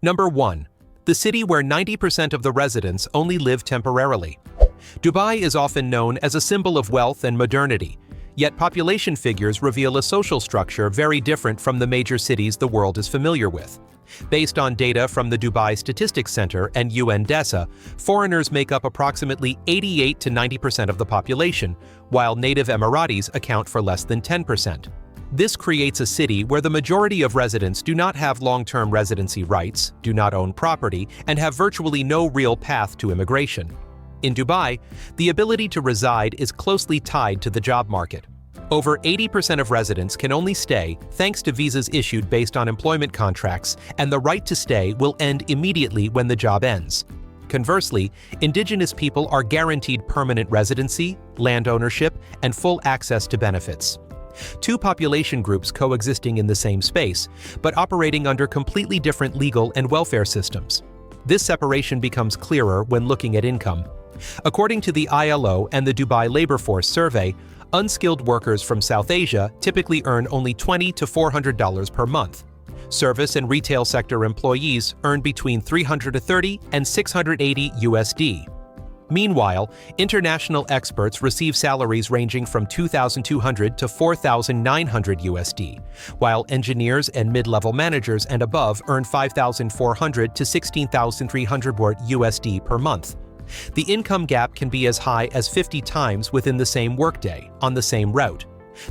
Number 1. The city where 90% of the residents only live temporarily. Dubai is often known as a symbol of wealth and modernity, yet population figures reveal a social structure very different from the major cities the world is familiar with. Based on data from the Dubai Statistics Center and UNDESA, foreigners make up approximately 88 to 90% of the population, while native Emiratis account for less than 10%. This creates a city where the majority of residents do not have long-term residency rights, do not own property, and have virtually no real path to immigration. In Dubai, the ability to reside is closely tied to the job market. Over 80% of residents can only stay thanks to visas issued based on employment contracts, and the right to stay will end immediately when the job ends. Conversely, indigenous people are guaranteed permanent residency, land ownership, and full access to benefits. Two population groups coexisting in the same space, but operating under completely different legal and welfare systems. This separation becomes clearer when looking at income. According to the ILO and the Dubai Labor Force Survey, unskilled workers from South Asia typically earn only $20 to $400 per month. Service and retail sector employees earn between $330 and $680 USD. Meanwhile, international experts receive salaries ranging from $2,200 to $4,900 USD, while engineers and mid-level managers and above earn $5,400 to $16,300 USD per month. The income gap can be as high as 50 times within the same workday, on the same route.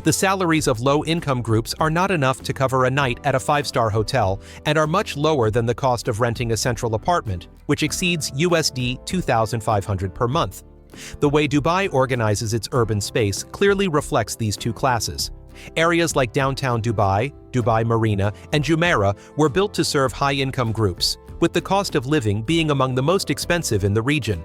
The salaries of low-income groups are not enough to cover a night at a five-star hotel and are much lower than the cost of renting a central apartment, which exceeds USD 2,500 per month. The way Dubai organizes its urban space clearly reflects these two classes. Areas like downtown Dubai, Dubai Marina, and Jumeirah were built to serve high-income groups, with the cost of living being among the most expensive in the region.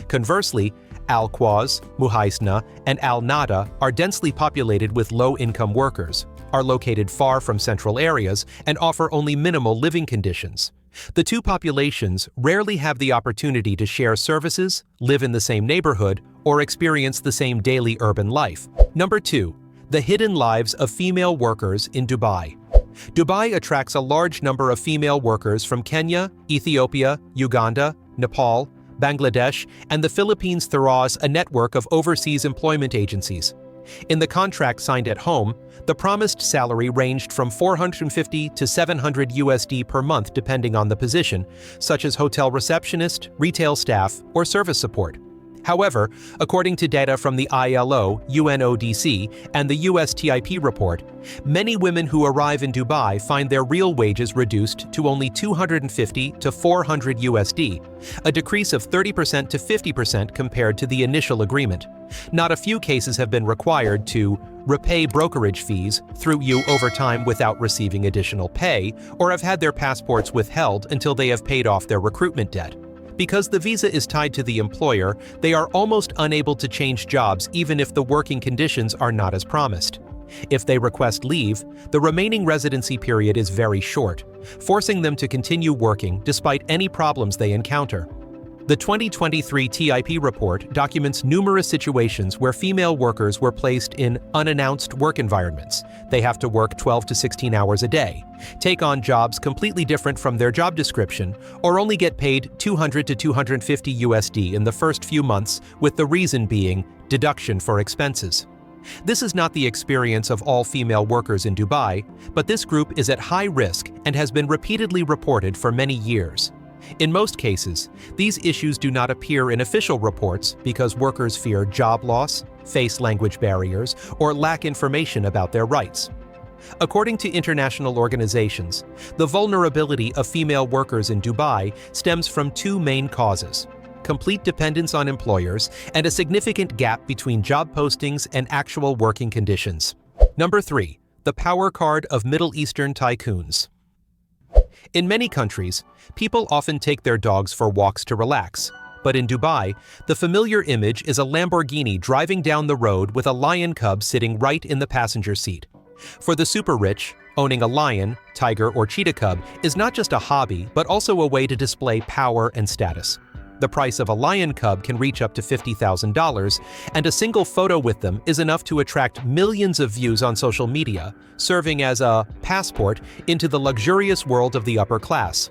Conversely, Al Quoz, Muhaisna, and Al Nada are densely populated with low-income workers, are located far from central areas, and offer only minimal living conditions. The two populations rarely have the opportunity to share services, live in the same neighborhood, or experience the same daily urban life. Number 2. The hidden lives of female workers in Dubai. Dubai attracts a large number of female workers from Kenya, Ethiopia, Uganda, Nepal, Bangladesh, and the Philippines through a network of overseas employment agencies. In the contract signed at home, the promised salary ranged from $450 to $700 USD per month depending on the position, such as hotel receptionist, retail staff, or service support. However, according to data from the ILO, UNODC, and the USTIP report, many women who arrive in Dubai find their real wages reduced to only $250 to $400 USD, a decrease of 30% to 50% compared to the initial agreement. Not a few cases have been required to repay brokerage fees through over time without receiving additional pay, or have had their passports withheld until they have paid off their recruitment debt. Because the visa is tied to the employer, they are almost unable to change jobs even if the working conditions are not as promised. If they request leave, the remaining residency period is very short, forcing them to continue working despite any problems they encounter. The 2023 TIP report documents numerous situations where female workers were placed in unannounced work environments. They have to work 12 to 16 hours a day, take on jobs completely different from their job description, or only get paid $200 to $250 USD in the first few months, with the reason being deduction for expenses. This is not the experience of all female workers in Dubai, but this group is at high risk and has been repeatedly reported for many years. In most cases, these issues do not appear in official reports because workers fear job loss, face language barriers, or lack information about their rights. According to international organizations, the vulnerability of female workers in Dubai stems from two main causes: complete dependence on employers and a significant gap between job postings and actual working conditions. Number 3. The power card of Middle Eastern tycoons. In many countries, people often take their dogs for walks to relax. But in Dubai, the familiar image is a Lamborghini driving down the road with a lion cub sitting right in the passenger seat. For the super rich, owning a lion, tiger, or cheetah cub is not just a hobby, but also a way to display power and status. The price of a lion cub can reach up to $50,000, and a single photo with them is enough to attract millions of views on social media, serving as a passport into the luxurious world of the upper class.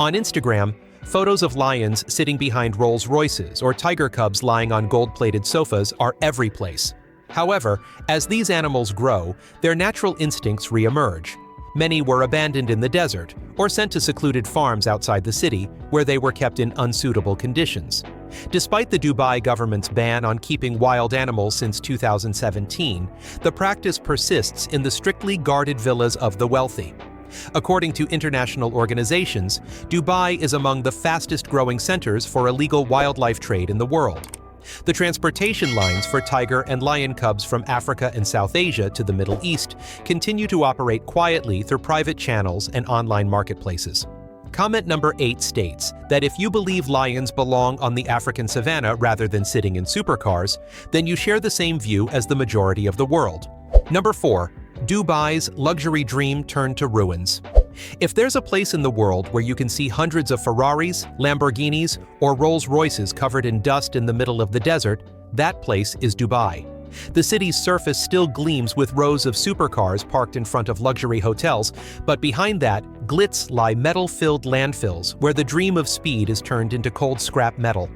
On Instagram, photos of lions sitting behind Rolls-Royces or tiger cubs lying on gold-plated sofas are every place. However, as these animals grow, their natural instincts re-emerge. Many were abandoned in the desert or sent to secluded farms outside the city, where they were kept in unsuitable conditions. Despite the Dubai government's ban on keeping wild animals since 2017, the practice persists in the strictly guarded villas of the wealthy. According to international organizations, Dubai is among the fastest-growing centers for illegal wildlife trade in the world. The transportation lines for tiger and lion cubs from Africa and South Asia to the Middle East continue to operate quietly through private channels and online marketplaces. Comment number 8 states that if you believe lions belong on the African savanna rather than sitting in supercars, then you share the same view as the majority of the world. Number 4. Dubai's luxury dream turned to ruins. If there's a place in the world where you can see hundreds of Ferraris, Lamborghinis, or Rolls-Royces covered in dust in the middle of the desert, that place is Dubai. The city's surface still gleams with rows of supercars parked in front of luxury hotels, but behind that glitz lie metal-filled landfills where the dream of speed is turned into cold scrap metal.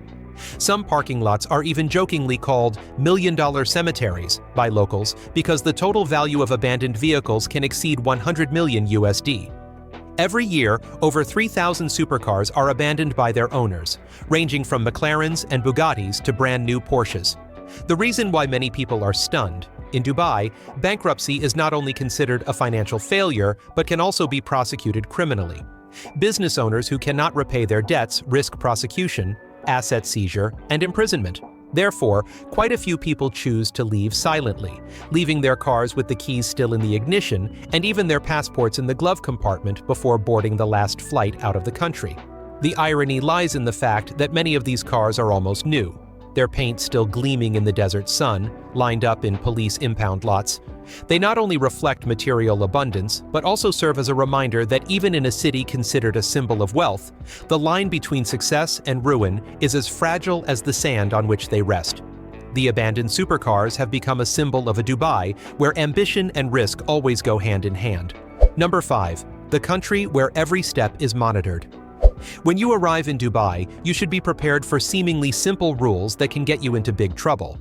Some parking lots are even jokingly called million-dollar cemeteries by locals because the total value of abandoned vehicles can exceed 100 million USD. Every year, over 3,000 supercars are abandoned by their owners, ranging from McLarens and Bugattis to brand-new Porsches. The reason why many people are stunned: in Dubai, bankruptcy is not only considered a financial failure, but can also be prosecuted criminally. Business owners who cannot repay their debts risk prosecution, asset seizure, and imprisonment. Therefore, quite a few people choose to leave silently, leaving their cars with the keys still in the ignition and even their passports in the glove compartment before boarding the last flight out of the country. The irony lies in the fact that many of these cars are almost new, their paint still gleaming in the desert sun, lined up in police impound lots. They not only reflect material abundance, but also serve as a reminder that even in a city considered a symbol of wealth, the line between success and ruin is as fragile as the sand on which they rest. The abandoned supercars have become a symbol of a Dubai where ambition and risk always go hand in hand. Number 5. The country where every step is monitored. When you arrive in Dubai, you should be prepared for seemingly simple rules that can get you into big trouble.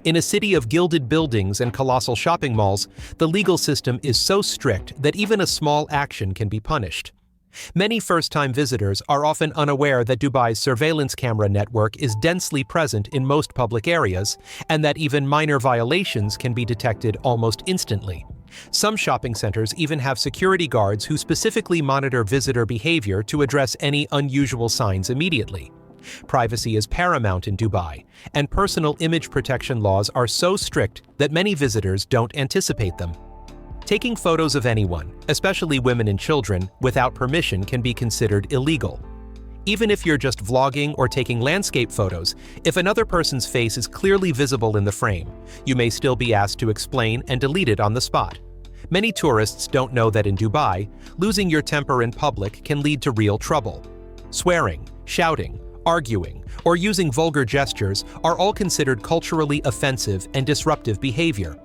In a city of gilded buildings and colossal shopping malls, the legal system is so strict that even a small action can be punished. Many first-time visitors are often unaware that Dubai's surveillance camera network is densely present in most public areas, and that even minor violations can be detected almost instantly. Some shopping centers even have security guards who specifically monitor visitor behavior to address any unusual signs immediately. Privacy is paramount in Dubai, and personal image protection laws are so strict that many visitors don't anticipate them. Taking photos of anyone, especially women and children, without permission can be considered illegal. Even if you're just vlogging or taking landscape photos, if another person's face is clearly visible in the frame, you may still be asked to explain and delete it on the spot. Many tourists don't know that in Dubai, losing your temper in public can lead to real trouble. Swearing, shouting, arguing, or using vulgar gestures are all considered culturally offensive and disruptive behavior.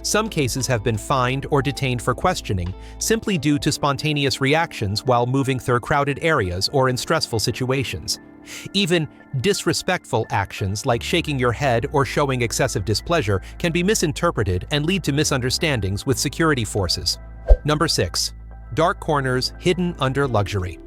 Some cases have been fined or detained for questioning simply due to spontaneous reactions while moving through crowded areas or in stressful situations. Even disrespectful actions like shaking your head or showing excessive displeasure can be misinterpreted and lead to misunderstandings with security forces. Number 6. Dark corners hidden under luxury.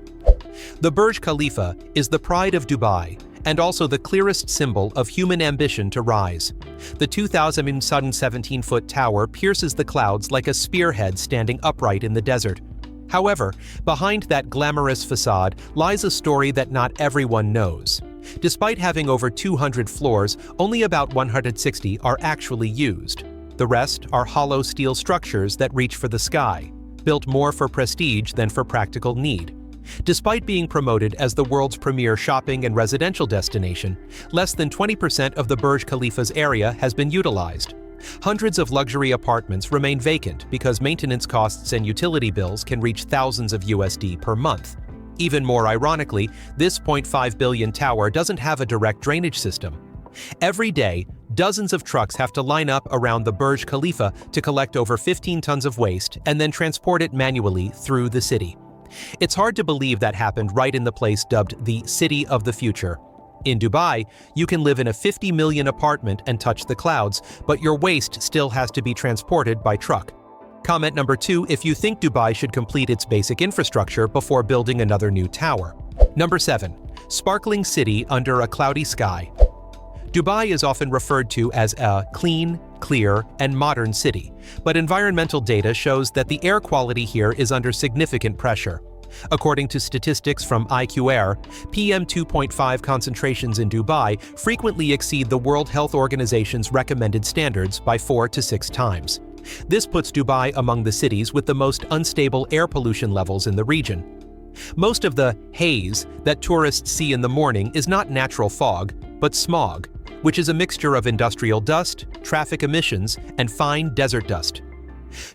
The Burj Khalifa is the pride of Dubai and also the clearest symbol of human ambition to rise. The 2,017-foot tower pierces the clouds like a spearhead standing upright in the desert. However, behind that glamorous facade lies a story that not everyone knows. Despite having over 200 floors, only about 160 are actually used. The rest are hollow steel structures that reach for the sky, built more for prestige than for practical need. Despite being promoted as the world's premier shopping and residential destination, less than 20% of the Burj Khalifa's area has been utilized. Hundreds of luxury apartments remain vacant because maintenance costs and utility bills can reach thousands of USD per month. Even more ironically, this $0.5 billion tower doesn't have a direct drainage system. Every day, dozens of trucks have to line up around the Burj Khalifa to collect over 15 tons of waste and then transport it manually through the city. It's hard to believe that happened right in the place dubbed the City of the Future. In Dubai, you can live in a 50 million apartment and touch the clouds, but your waste still has to be transported by truck. Comment number 2 if you think Dubai should complete its basic infrastructure before building another new tower. Number 7. Sparkling city under a cloudy sky. Dubai is often referred to as a clean, clear, and modern city, but environmental data shows that the air quality here is under significant pressure. According to statistics from IQAir, PM 2.5 concentrations in Dubai frequently exceed the World Health Organization's recommended standards by 4 to 6 times. This puts Dubai among the cities with the most unstable air pollution levels in the region. Most of the haze that tourists see in the morning is not natural fog, but smog, which is a mixture of industrial dust, traffic emissions, and fine desert dust.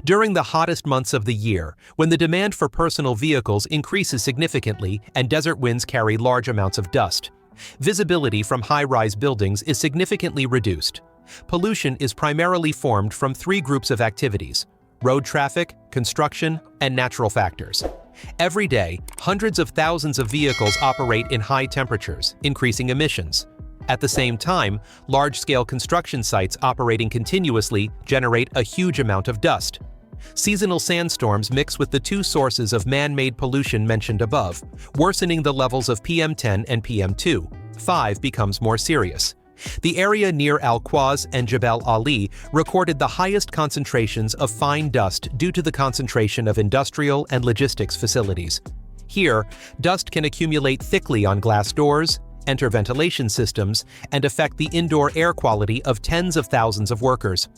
During the hottest months of the year, when the demand for personal vehicles increases significantly and desert winds carry large amounts of dust, visibility from high-rise buildings is significantly reduced. Pollution is primarily formed from 3 groups of activities: road traffic, construction, and natural factors. Every day, hundreds of thousands of vehicles operate in high temperatures, increasing emissions. At the same time, large-scale construction sites operating continuously generate a huge amount of dust. Seasonal sandstorms mix with the 2 sources of man-made pollution mentioned above, worsening the levels of PM10 and PM2.5 becomes more serious. The area near Al-Quaz and Jebel Ali recorded the highest concentrations of fine dust due to the concentration of industrial and logistics facilities. Here, dust can accumulate thickly on glass doors, enter ventilation systems, and affect the indoor air quality of tens of thousands of workers.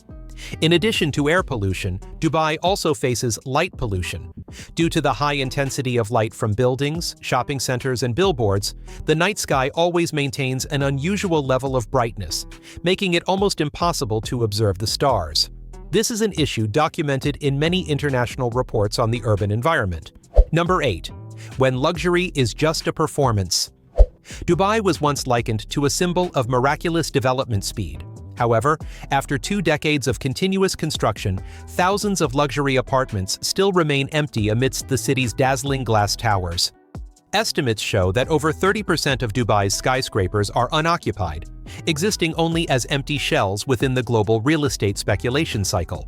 In addition to air pollution, Dubai also faces light pollution. Due to the high intensity of light from buildings, shopping centers, and billboards, the night sky always maintains an unusual level of brightness, making it almost impossible to observe the stars. This is an issue documented in many international reports on the urban environment. Number 8. When luxury is just a performance. Dubai was once likened to a symbol of miraculous development speed. However, after 2 decades of continuous construction, thousands of luxury apartments still remain empty amidst the city's dazzling glass towers. Estimates show that over 30% of Dubai's skyscrapers are unoccupied, existing only as empty shells within the global real estate speculation cycle.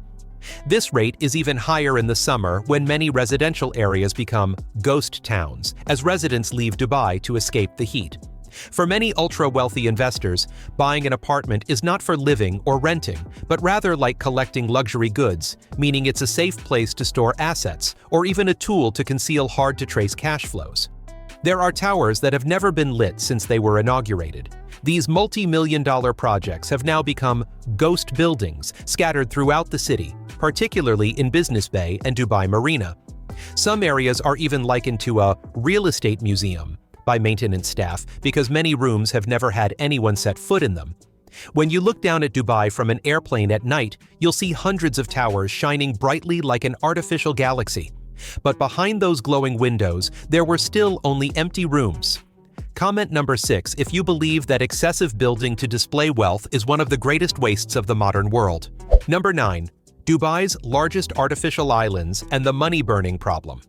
This rate is even higher in the summer when many residential areas become ghost towns as residents leave Dubai to escape the heat. For many ultra-wealthy investors, buying an apartment is not for living or renting, but rather like collecting luxury goods, meaning it's a safe place to store assets or even a tool to conceal hard-to-trace cash flows. There are towers that have never been lit since they were inaugurated. These multi-million-dollar projects have now become ghost buildings scattered throughout the city, particularly in Business Bay and Dubai Marina. Some areas are even likened to a real estate museum by maintenance staff because many rooms have never had anyone set foot in them. When you look down at Dubai from an airplane at night, you'll see hundreds of towers shining brightly like an artificial galaxy. But behind those glowing windows, there were still only empty rooms. Comment number 6 if you believe that excessive building to display wealth is one of the greatest wastes of the modern world. Number 9. Dubai's largest artificial islands and the money-burning problem.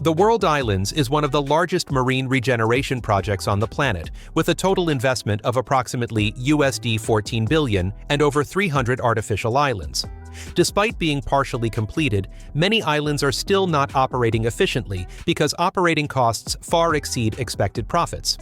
The World Islands is one of the largest marine regeneration projects on the planet, with a total investment of approximately USD 14 billion and over 300 artificial islands. Despite being partially completed, many islands are still not operating efficiently because operating costs far exceed expected profits.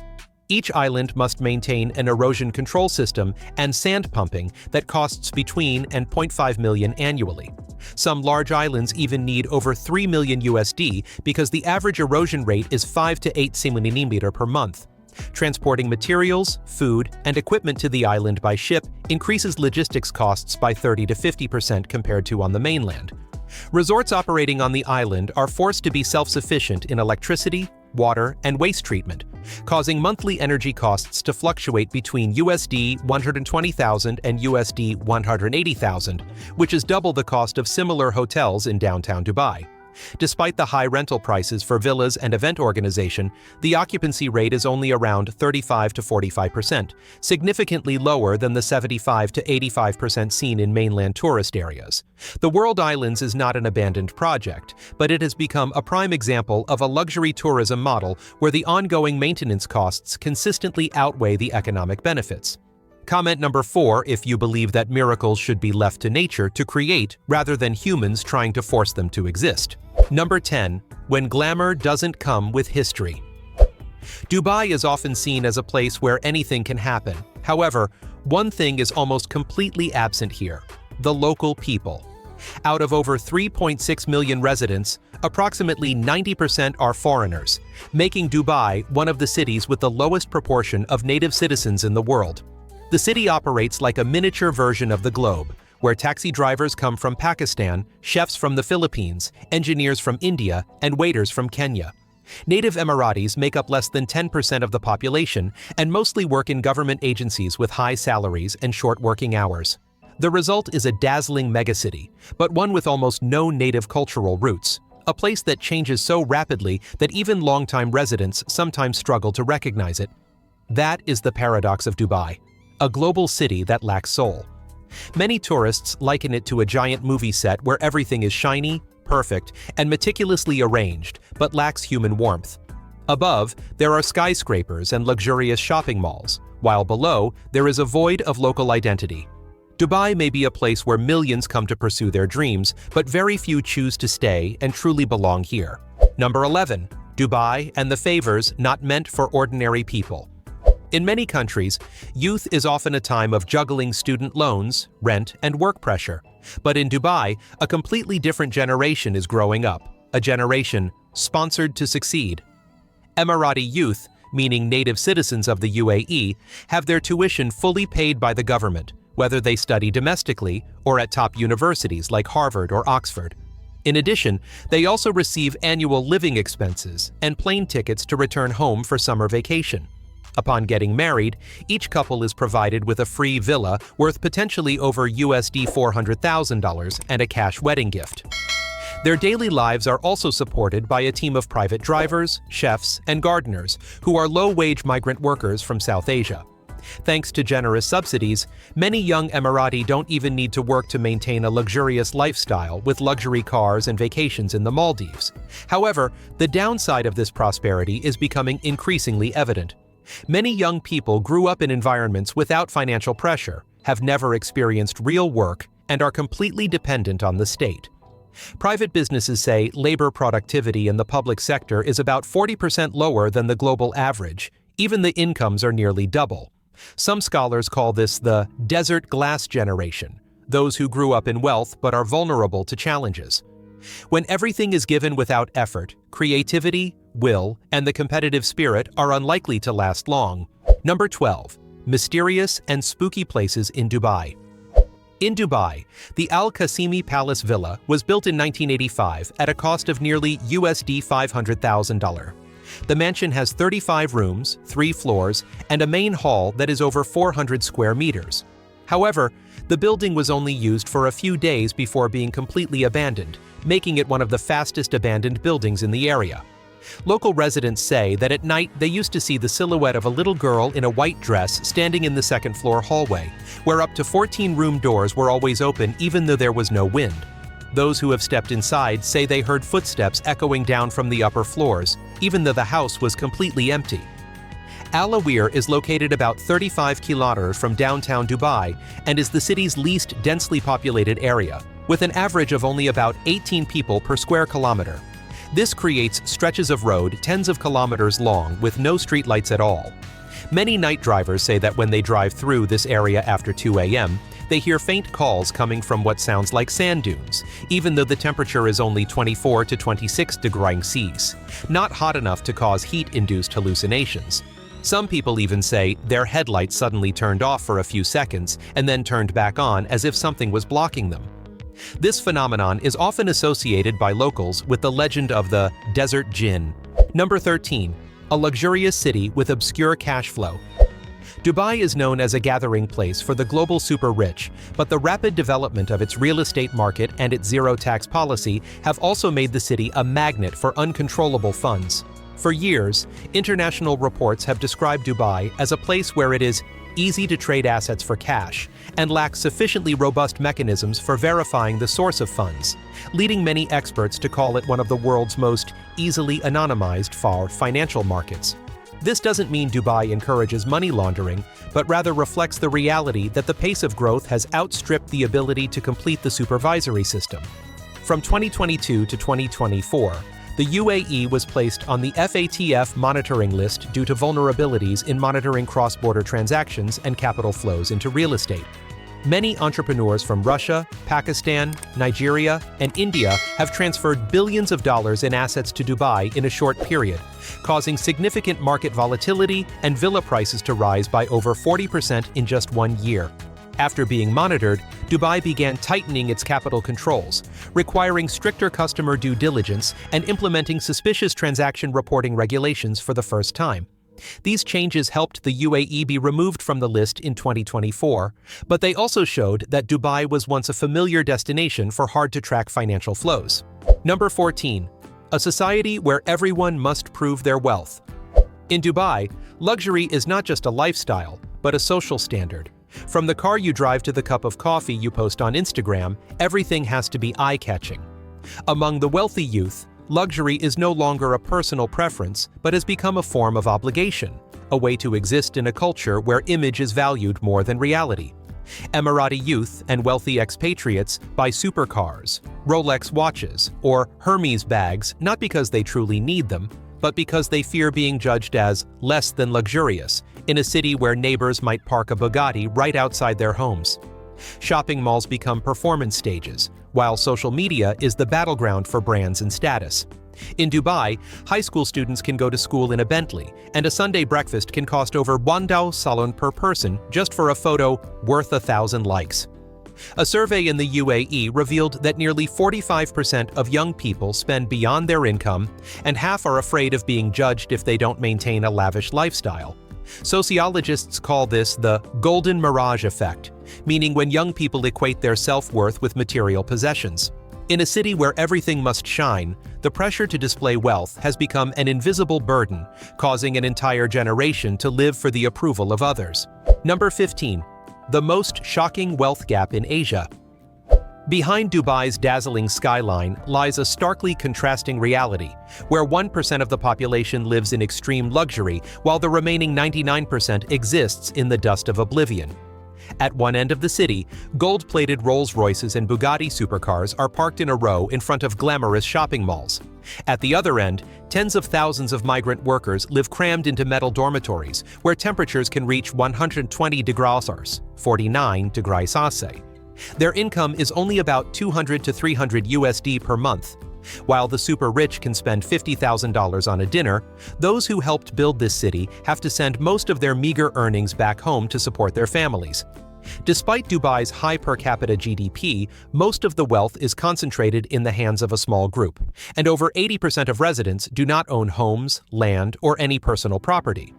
Each island must maintain an erosion control system and sand pumping that costs between and 0.5 million annually. Some large islands even need over 3 million USD because the average erosion rate is 5 to 8 cm per month. Transporting materials, food, and equipment to the island by ship increases logistics costs by 30 to 50% compared to on the mainland. Resorts operating on the island are forced to be self-sufficient in electricity, water, and waste treatment, causing monthly energy costs to fluctuate between USD 120,000 and USD 180,000, which is double the cost of similar hotels in downtown Dubai. Despite the high rental prices for villas and event organization, the occupancy rate is only around 35 to 45%, significantly lower than the 75 to 85% seen in mainland tourist areas. The World Islands is not an abandoned project, but it has become a prime example of a luxury tourism model where the ongoing maintenance costs consistently outweigh the economic benefits. Comment number 4 if you believe that miracles should be left to nature to create rather than humans trying to force them to exist. Number 10. When glamour doesn't come with history. Dubai is often seen as a place where anything can happen. However, one thing is almost completely absent here: the local people. Out of over 3.6 million residents, approximately 90% are foreigners, making Dubai one of the cities with the lowest proportion of native citizens in the world. The city operates like a miniature version of the globe, where taxi drivers come from Pakistan, chefs from the Philippines, engineers from India, and waiters from Kenya. Native Emiratis make up less than 10% of the population and mostly work in government agencies with high salaries and short working hours. The result is a dazzling megacity, but one with almost no native cultural roots, a place that changes so rapidly that even longtime residents sometimes struggle to recognize it. That is the paradox of Dubai, a global city that lacks soul. Many tourists liken it to a giant movie set where everything is shiny, perfect, and meticulously arranged, but lacks human warmth. Above, there are skyscrapers and luxurious shopping malls, while below, there is a void of local identity. Dubai may be a place where millions come to pursue their dreams, but very few choose to stay and truly belong here. Number 11. Dubai and the favors not meant for ordinary people. In many countries, youth is often a time of juggling student loans, rent, and work pressure. But in Dubai, a completely different generation is growing up, a generation sponsored to succeed. Emirati youth, meaning native citizens of the UAE, have their tuition fully paid by the government, whether they study domestically or at top universities like Harvard or Oxford. In addition, they also receive annual living expenses and plane tickets to return home for summer vacation. Upon getting married, each couple is provided with a free villa worth potentially over USD $400,000 and a cash wedding gift. Their daily lives are also supported by a team of private drivers, chefs, and gardeners who are low-wage migrant workers from South Asia. Thanks to generous subsidies, many young Emirati don't even need to work to maintain a luxurious lifestyle with luxury cars and vacations in the Maldives. However, the downside of this prosperity is becoming increasingly evident. Many young people grew up in environments without financial pressure, have never experienced real work, and are completely dependent on the state. Private businesses say labor productivity in the public sector is about 40% lower than the global average. Even the incomes are nearly double. Some scholars call this the desert glass generation, those who grew up in wealth but are vulnerable to challenges. When everything is given without effort, creativity, will, and the competitive spirit are unlikely to last long. Number 12. Mysterious and spooky places in Dubai. In Dubai, the Al Qasimi Palace Villa was built in 1985 at a cost of nearly USD $500,000. The mansion has 35 rooms, 3 floors, and a main hall that is over 400 square meters. However, the building was only used for a few days before being completely abandoned, making it one of the fastest abandoned buildings in the area. Local residents say that at night they used to see the silhouette of a little girl in a white dress standing in the second-floor hallway, where up to 14 room doors were always open even though there was no wind. Those who have stepped inside say they heard footsteps echoing down from the upper floors, even though the house was completely empty. Al Awir is located about 35 kilometers from downtown Dubai and is the city's least densely populated area, with an average of only about 18 people per square kilometer. This creates stretches of road tens of kilometers long with no streetlights at all. Many night drivers say that when they drive through this area after 2 a.m., they hear faint calls coming from what sounds like sand dunes, even though the temperature is only 24 to 26 degrees Celsius, not hot enough to cause heat-induced hallucinations. Some people even say their headlights suddenly turned off for a few seconds and then turned back on as if something was blocking them. This phenomenon is often associated by locals with the legend of the Desert Jinn. Number 13. A luxurious city with obscure cash flow. Dubai is known as a gathering place for the global super-rich, but the rapid development of its real estate market and its zero-tax policy have also made the city a magnet for uncontrollable funds. For years, international reports have described Dubai as a place where it is easy to trade assets for cash and lacks sufficiently robust mechanisms for verifying the source of funds, leading many experts to call it one of the world's most easily anonymized financial markets. This doesn't mean Dubai encourages money laundering, but rather reflects the reality that the pace of growth has outstripped the ability to complete the supervisory system. From 2022 to 2024, the UAE was placed on the FATF monitoring list due to vulnerabilities in monitoring cross-border transactions and capital flows into real estate. Many entrepreneurs from Russia, Pakistan, Nigeria, and India have transferred billions of dollars in assets to Dubai in a short period, causing significant market volatility and villa prices to rise by over 40% in just 1 year. After being monitored, Dubai began tightening its capital controls, requiring stricter customer due diligence and implementing suspicious transaction reporting regulations for the first time. These changes helped the UAE be removed from the list in 2024, but they also showed that Dubai was once a familiar destination for hard-to-track financial flows. Number 14. A society where everyone must prove their wealth. In Dubai, luxury is not just a lifestyle, but a social standard. From the car you drive to the cup of coffee you post on Instagram, everything has to be eye-catching. Among the wealthy youth, luxury is no longer a personal preference, but has become a form of obligation, a way to exist in a culture where image is valued more than reality. Emirati youth and wealthy expatriates buy supercars, Rolex watches, or Hermes bags not because they truly need them, but because they fear being judged as less than luxurious in a city where neighbors might park a Bugatti right outside their homes. Shopping malls become performance stages, while social media is the battleground for brands and status. In Dubai, high school students can go to school in a Bentley, and a Sunday breakfast can cost over 1,000 salon per person just for a photo worth 1,000 likes. A survey in the UAE revealed that nearly 45% of young people spend beyond their income, and half are afraid of being judged if they don't maintain a lavish lifestyle. Sociologists call this the golden mirage effect, meaning when young people equate their self-worth with material possessions. In a city where everything must shine, the pressure to display wealth has become an invisible burden, causing an entire generation to live for the approval of others. Number 15. The most shocking wealth gap in Asia. Behind Dubai's dazzling skyline lies a starkly contrasting reality, where 1% of the population lives in extreme luxury while the remaining 99% exists in the dust of oblivion. At one end of the city, gold-plated Rolls-Royces and Bugatti supercars are parked in a row in front of glamorous shopping malls. At the other end, tens of thousands of migrant workers live crammed into metal dormitories where temperatures can reach 120 degrees Celsius, 49 degrees Celsius. Their income is only about $200 to $300 USD per month. While the super-rich can spend $50,000 on a dinner, those who helped build this city have to send most of their meager earnings back home to support their families. Despite Dubai's high per capita GDP, most of the wealth is concentrated in the hands of a small group, and over 80% of residents do not own homes, land, or any personal property.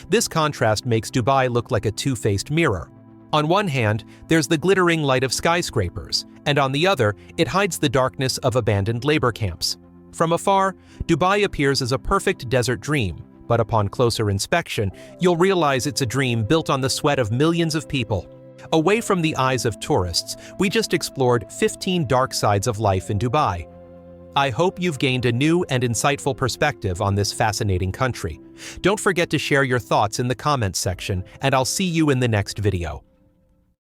This contrast makes Dubai look like a two-faced mirror. On one hand, there's the glittering light of skyscrapers, and on the other, it hides the darkness of abandoned labor camps. From afar, Dubai appears as a perfect desert dream, but upon closer inspection, you'll realize it's a dream built on the sweat of millions of people. Away from the eyes of tourists, we just explored 15 dark sides of life in Dubai. I hope you've gained a new and insightful perspective on this fascinating country. Don't forget to share your thoughts in the comments section, and I'll see you in the next video.